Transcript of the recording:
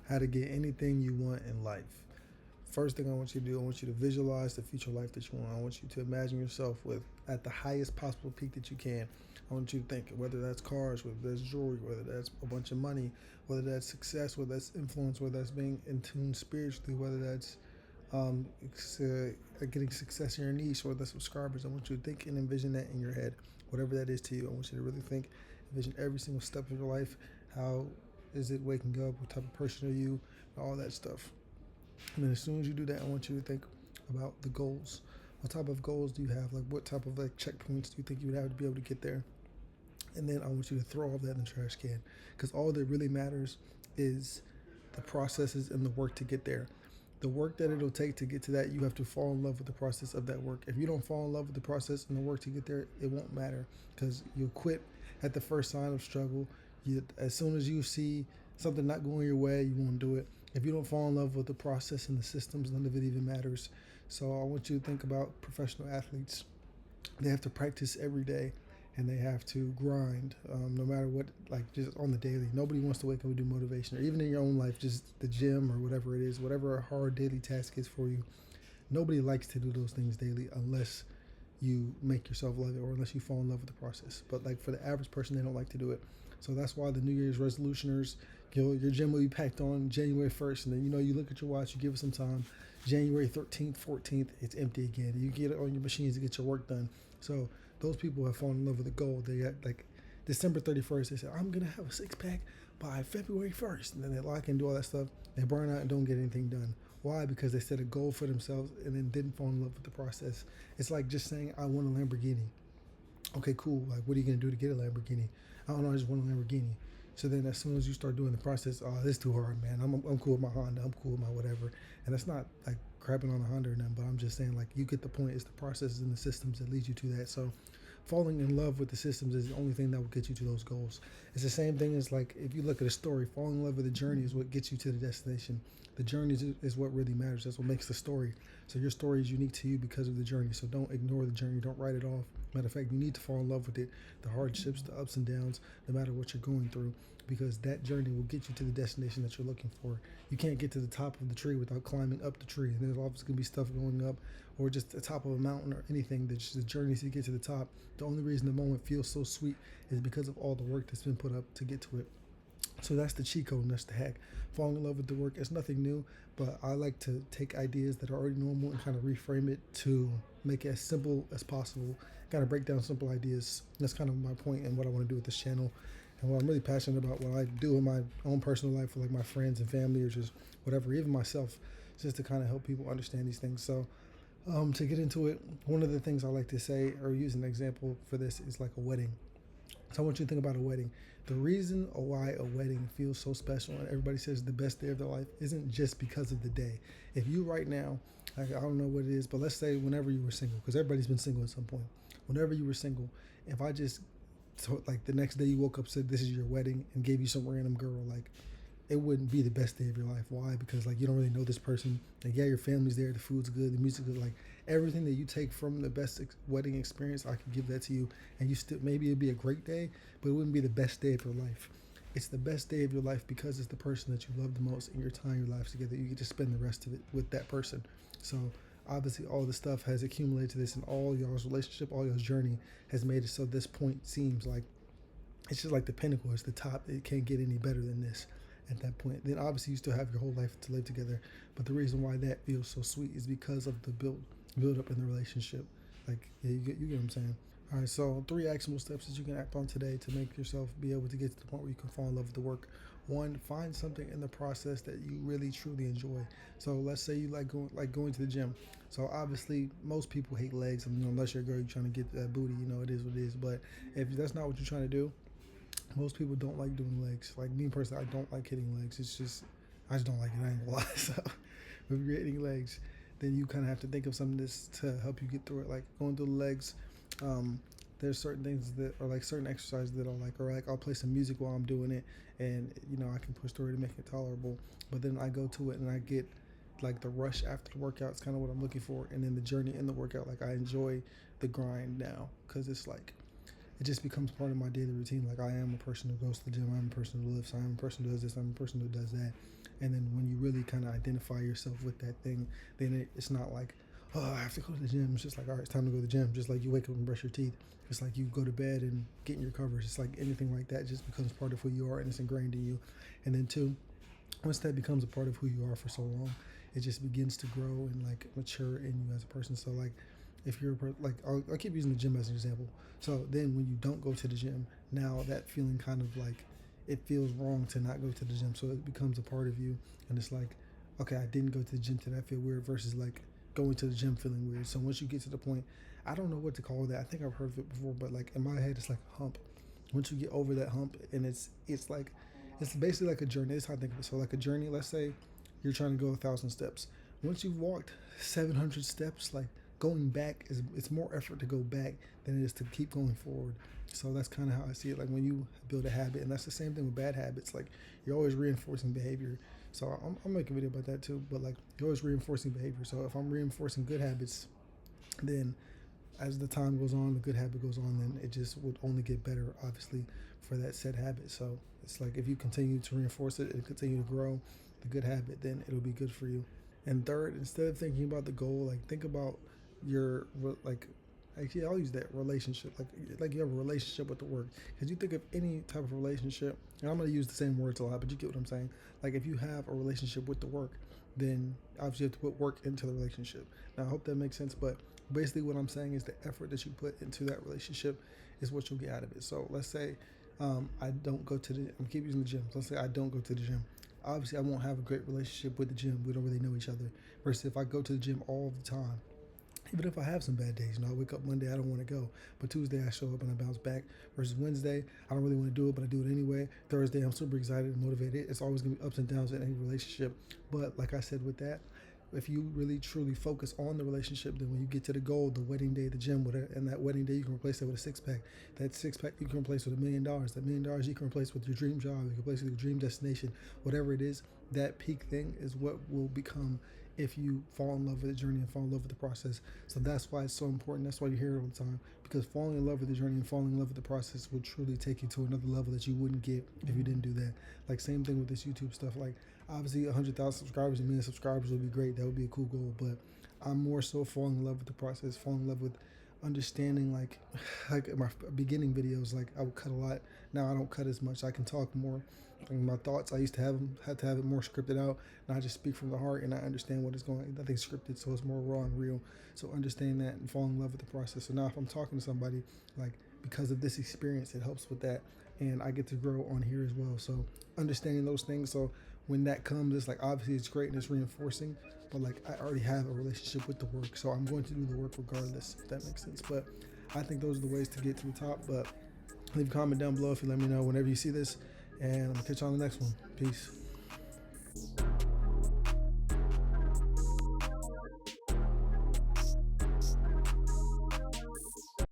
how to get anything you want in life. First thing I want you to do, I want you to visualize the future life that you want. I want you to imagine yourself with at the highest possible peak that you can. I want you to think whether that's cars, whether that's jewelry, whether that's a bunch of money, whether that's success, whether that's influence, whether that's being in tune spiritually, whether that's um, getting success in your niche or the subscribers. I want you to think and envision that in your head, whatever that is to you. I want you to really think, envision every single step of your life. How is it waking up? What type of person are you? All that stuff. And then as soon as you do that, I want you to think about the goals. What type of goals do you have? Like what type of like checkpoints do you think you would have to be able to get there? And then I want you to throw all that in the trash can because all that really matters is the processes and the work to get there. The work that it'll take to get to that, you have to fall in love with the process of that work. If you don't fall in love with the process and the work to get there, it won't matter because you'll quit at the first sign of struggle. As soon as you see something not going your way, you won't do it. If you don't fall in love with the process and the systems, none of it even matters. So I want you to think about professional athletes. They have to practice every day and they have to grind no matter what, like just on the daily. Nobody wants to wake up and do motivation, or even in your own life, just the gym or whatever it is, whatever a hard daily task is for you. Nobody likes to do those things daily unless you make yourself love it or unless you fall in love with the process. But like for the average person, they don't like to do it. So that's why the New Year's resolutioners, your gym will be packed on January 1st, and then you look at your watch, you give it some time. January 13th, 14th, it's empty again. You get it on your machines to get your work done. So those people have fallen in love with the goal. They got like December 31st, they say, I'm going to have a six pack by February 1st. And then they lock and do all that stuff. They burn out and don't get anything done. Why? Because they set a goal for themselves and then didn't fall in love with the process. It's like just saying, I want a Lamborghini. Okay, cool. Like, what are you going to do to get a Lamborghini? I don't know. I just want a Lamborghini. So then as soon as you start doing the process, oh, this is too hard, man. I'm cool with my Honda. I'm cool with my whatever. And that's not like crapping on the Honda or nothing, but I'm just saying, like, you get the point. It's the processes and the systems that lead you to that. So falling in love with the systems is the only thing that will get you to those goals. It's the same thing as like if you look at a story, falling in love with the journey is what gets you to the destination. The journey is what really matters. That's what makes the story. So your story is unique to you because of the journey. So don't ignore the journey. Don't write it off. Matter of fact, you need to fall in love with it. The hardships, the ups and downs, no matter what you're going through, because that journey will get you to the destination that you're looking for. You can't get to the top of the tree without climbing up the tree. And there's always going to be stuff going up or just the top of a mountain or anything. That's just the journey to get to the top. The only reason the moment feels so sweet is because of all the work that's been put up to get to it. So that's the cheat code and that's the hack. Falling in love with the work is nothing new, but I like to take ideas that are already normal and kind of reframe it to make it as simple as possible. Kind of break down simple ideas. That's kind of my point and what I want to do with this channel. And what I'm really passionate about, what I do in my own personal life for like my friends and family or just whatever, even myself, just to kind of help people understand these things. So to get into it, one of the things I like to say or use an example for this is like a wedding. So I want you to think about a wedding. The reason why a wedding feels so special and everybody says the best day of their life isn't just because of the day. If you right now, like, I don't know what it is, but let's say whenever you were single, because everybody's been single at some point. Whenever you were single, if I just like the next day you woke up said this is your wedding and gave you some random girl, like it wouldn't be the best day of your life. Why? Because like you don't really know this person. Like yeah, your family's there, the food's good, the music's good. Like everything that you take from the best wedding experience, I could give that to you, and you still maybe it'd be a great day, but it wouldn't be the best day of your life. It's the best day of your life because it's the person that you love the most, and your time, your lives together. You get to spend the rest of it with that person. So obviously, all the stuff has accumulated to this, and all y'all's relationship, all y'all's journey has made it so this point seems like it's just like the pinnacle. It's the top. It can't get any better than this at that point. Then obviously you still have your whole life to live together. But the reason why that feels so sweet is because of the build up in the relationship. Like yeah, you get what I'm saying. All right, so 3 actionable steps that you can act on today to make yourself be able to get to the point where you can fall in love with the work. One, find something in the process that you really truly enjoy. So let's say you like going to the gym. So obviously most people hate legs. I mean, unless you're a girl, you're trying to get that booty. It is what it is. But if that's not what you're trying to do, most people don't like doing legs. Like me personally, I don't like hitting legs. It's just I just don't like it. I ain't gonna lie. So if you're hitting legs, then you kind of have to think of something that's to help you get through it. Like going through the legs, um, there's certain things that are like certain exercises that I like, or like I'll play some music while I'm doing it, and I can push through it to make it tolerable. But then I go to it and I get like the rush after the workout is kind of what I'm looking for, and then the journey in the workout. Like I enjoy the grind now because it's like it just becomes part of my daily routine. Like I am a person who goes to the gym, I'm a person who lifts, I'm a person who does this, I'm a person who does that. And then when you really kind of identify yourself with that thing, then it's not like, oh, I have to go to the gym. It's just like, all right, it's time to go to the gym. Just like you wake up and brush your teeth. It's like you go to bed and get in your covers. It's like anything like that just becomes part of who you are and it's ingrained in you. And then two, once that becomes a part of who you are for so long, it just begins to grow and like mature in you as a person. So like if you're like I'll keep using the gym as an example. So then when you don't go to the gym, now that feeling kind of like it feels wrong to not go to the gym. So it becomes a part of you, and it's like, okay, I didn't go to the gym today. I feel weird versus like going to the gym feeling weird. So once you get to the point, I don't know what to call that. I think I've heard of it before, but like in my head, it's like a hump. Once you get over that hump, and it's like it's basically like a journey. That's how I think of it. So like a journey. Let's say you're trying to go 1,000 steps. Once you've walked 700 steps, like going back is it's more effort to go back than it is to keep going forward. So that's kind of how I see it. Like when you build a habit, and that's the same thing with bad habits. Like you're always reinforcing behavior. So I'll make a video about that too. But like you're always reinforcing behavior. So if I'm reinforcing good habits, then as the time goes on, the good habit goes on, then it just would only get better, obviously, for that said habit. So it's like if you continue to reinforce it and continue to grow the good habit, then it'll be good for you. And third, instead of thinking about the goal, like think about your like actually I'll use that relationship like you have a relationship with the work, because you think of any type of relationship, and I'm going to use the same words a lot, but you get what I'm saying. Like if you have a relationship with the work, then obviously you have to put work into the relationship. Now I hope that makes sense, but basically what I'm saying is the effort that you put into that relationship is what you'll get out of it. So let's say I don't go to the I'm keep using the gym. Let's say I don't go to the gym. Obviously I won't have a great relationship with the gym. We don't really know each other. Versus if I go to the gym all the time, even if I have some bad days, I wake up Monday, I don't want to go, but Tuesday I show up and I bounce back. Versus Wednesday, I don't really want to do it, but I do it anyway. Thursday, I'm super excited and motivated. It's always gonna be ups and downs in any relationship. But like I said with that, if you really truly focus on the relationship, then when you get to the goal, the wedding day, the gym, whatever, and that wedding day you can replace that with a six pack. That six pack you can replace with $1,000,000. That $1,000,000 you can replace with your dream job. You can replace with your dream destination. Whatever it is, that peak thing is what will become if you fall in love with the journey and fall in love with the process. So that's why it's so important. That's why you hear it all the time. Because falling in love with the journey and falling in love with the process will truly take you to another level that you wouldn't get if you didn't do that. Like same thing with this YouTube stuff. Like obviously 100,000 subscribers, 1,000,000 subscribers would be great. That would be a cool goal. But I'm more so falling in love with the process, falling in love with understanding like in my beginning videos, like I would cut a lot. Now I don't cut as much. I can talk more. Like my thoughts, I used to had to have it more scripted out. Now I just speak from the heart and I understand what is going. Nothing's scripted, so it's more raw and real. So understand that and fall in love with the process. So now if I'm talking to somebody, like because of this experience, it helps with that, and I get to grow on here as well. So understanding those things. So when that comes, it's like obviously it's great and it's reinforcing, but like I already have a relationship with the work, so I'm going to do the work regardless, if that makes sense. But I think those are the ways to get to the top. But leave a comment down below if you let me know whenever you see this, and I'm gonna catch you on the next one. Peace.